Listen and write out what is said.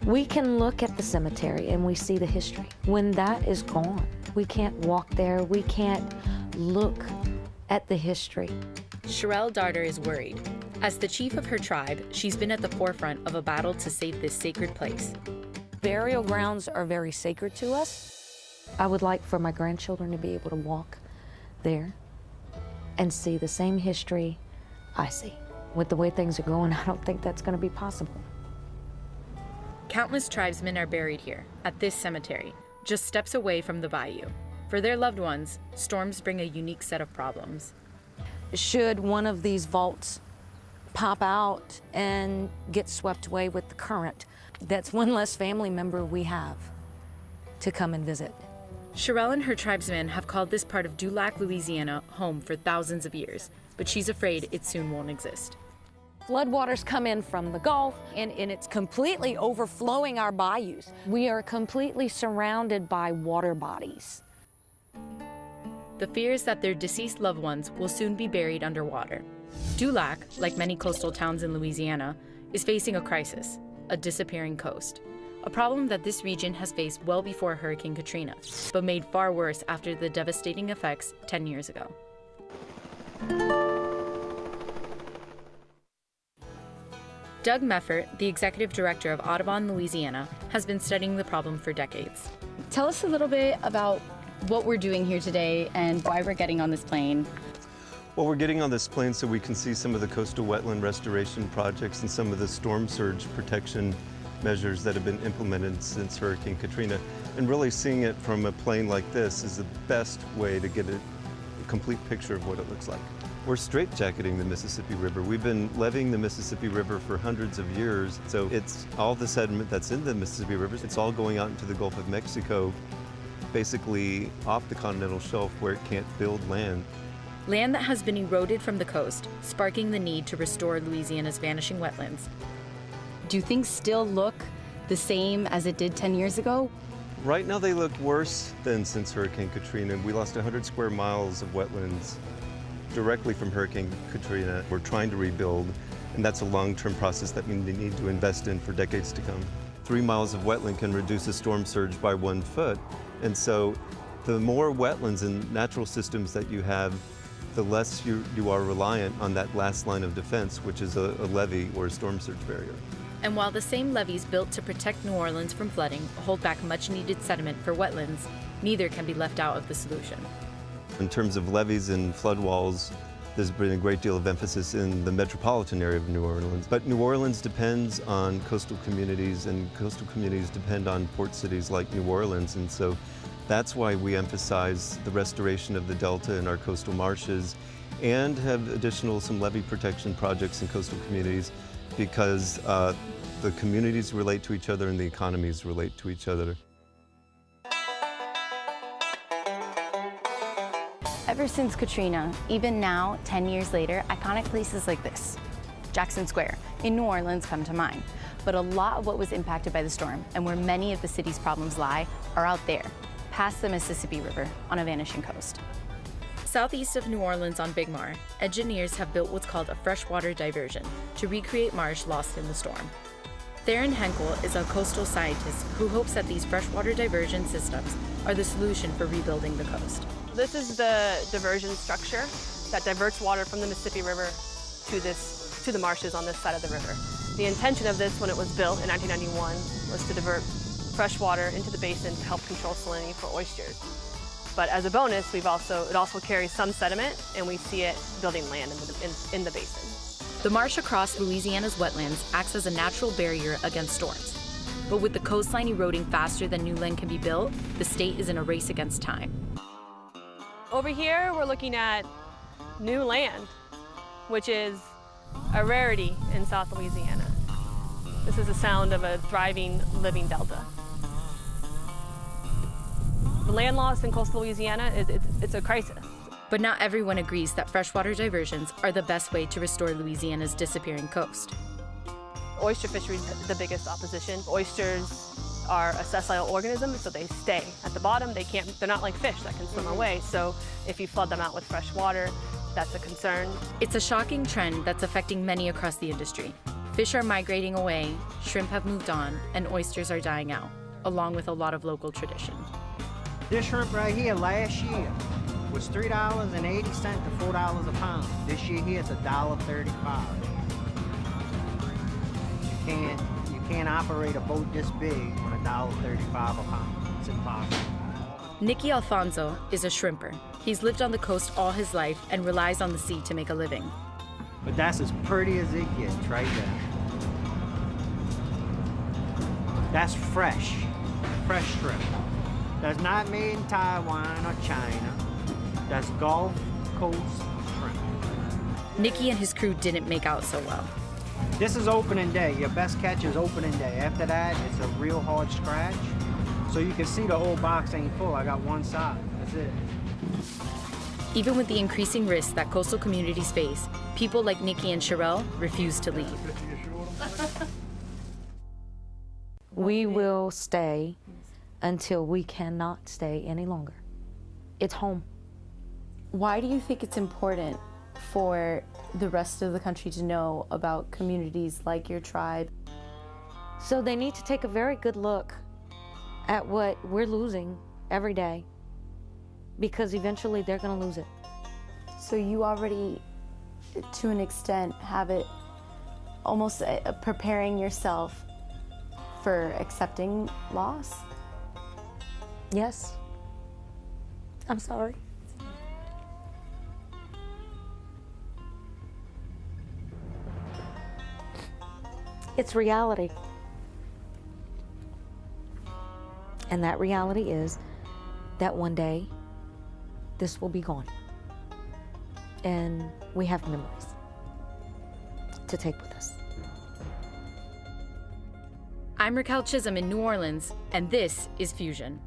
We can look at the cemetery and we see the history. When that is gone, we can't walk there, we can't look at the history. Sherelle Darter is worried. As the chief of her tribe, she's been at the forefront of a battle to save this sacred place. Burial grounds are very sacred to us. I would like for my grandchildren to be able to walk there and see the same history I see. With the way things are going, I don't think that's going to be possible. Countless tribesmen are buried here, at this cemetery, just steps away from the bayou. For their loved ones, storms bring a unique set of problems. Should one of these vaults pop out and get swept away with the current, that's one less family member we have to come and visit. Sherelle and her tribesmen have called this part of Dulac, Louisiana, home for thousands of years, but she's afraid it soon won't exist. Floodwaters come in from the Gulf, and it's completely overflowing our bayous. We are completely surrounded by water bodies. The fear is that their deceased loved ones will soon be buried underwater. Dulac, like many coastal towns in Louisiana, is facing a crisis, a disappearing coast. A problem that this region has faced well before Hurricane Katrina, but made far worse after the devastating effects 10 years ago. Doug Meffert, the executive director of Audubon, Louisiana, has been studying the problem for decades. Tell us a little bit about what we're doing here today and why we're getting on this plane. Well, we're getting on this plane so we can see some of the coastal wetland restoration projects and some of the storm surge protection measures that have been implemented since Hurricane Katrina. And really seeing it from a plane like this is the best way to get a complete picture of what it looks like. We're straitjacketing the Mississippi River. We've been leveeing the Mississippi River for hundreds of years. So it's all the sediment that's in the Mississippi River, it's all going out into the Gulf of Mexico, basically off the continental shelf where it can't build land. Land that has been eroded from the coast, sparking the need to restore Louisiana's vanishing wetlands. Do things still look the same as it did 10 years ago? Right now they look worse than since Hurricane Katrina. We lost 100 square miles of wetlands directly from Hurricane Katrina. We're trying to rebuild, and that's a long-term process that we need to invest in for decades to come. 3 miles of wetland can reduce a storm surge by 1 foot, and so the more wetlands and natural systems that you have, the less you are reliant on that last line of defense, which is a levee or a storm surge barrier. And while the same levees built to protect New Orleans from flooding hold back much-needed sediment for wetlands, neither can be left out of the solution. In terms of levees and flood walls, there's been a great deal of emphasis in the metropolitan area of New Orleans. But New Orleans depends on coastal communities, and coastal communities depend on port cities like New Orleans. And so that's why we emphasize the restoration of the delta and our coastal marshes and have some levee protection projects in coastal communities, because the communities relate to each other and the economies relate to each other. Ever since Katrina, even now, 10 years later, iconic places like this, Jackson Square in New Orleans, come to mind. But a lot of what was impacted by the storm and where many of the city's problems lie are out there, past the Mississippi River on a vanishing coast. Southeast of New Orleans on Big Mar, engineers have built what's called a freshwater diversion to recreate marsh lost in the storm. Theron Henkel is a coastal scientist who hopes that these freshwater diversion systems are the solution for rebuilding the coast. This is the diversion structure that diverts water from the Mississippi River to the marshes on this side of the river. The intention of this when it was built in 1991 was to divert fresh water into the basin to help control salinity for oysters. But as a bonus, it also carries some sediment, and we see it building land in the basin. The marsh across Louisiana's wetlands acts as a natural barrier against storms. But with the coastline eroding faster than new land can be built, the state is in a race against time. Over here, we're looking at new land, which is a rarity in South Louisiana. This is the sound of a thriving, living delta. The land loss in coastal Louisiana, it's a crisis. But not everyone agrees that freshwater diversions are the best way to restore Louisiana's disappearing coast. Oyster fishery is the biggest opposition. Oysters are a sessile organism, so they stay at the bottom. They're not like fish that can swim away. So if you flood them out with fresh water, that's a concern. It's a shocking trend that's affecting many across the industry. Fish are migrating away, shrimp have moved on, and oysters are dying out, along with a lot of local tradition. This shrimp right here last year was $3.80 to $4 a pound. This year here it's $1.35. You can't operate a boat this big on $1.35 a pound. It's impossible. Nicky Alfonso is a shrimper. He's lived on the coast all his life and relies on the sea to make a living. But that's as pretty as it gets right there. That's fresh shrimp. That's not made in Taiwan or China. That's Gulf Coast shrimp. Nicky and his crew didn't make out so well. This is opening day. Your best catch is opening day. After that, it's a real hard scratch. So you can see the whole box ain't full. I got one side. That's it. Even with the increasing risks that coastal communities face, people like Nicky and Sherelle refuse to leave. We will stay until we cannot stay any longer. It's home. Why do you think it's important for the rest of the country to know about communities like your tribe? So they need to take a very good look at what we're losing every day, because eventually they're going to lose it. So you already, to an extent, have it almost preparing yourself for accepting loss? Yes. I'm sorry. It's reality. And that reality is that one day this will be gone. And we have memories to take with us. I'm Raquel Chisholm in New Orleans, and this is Fusion.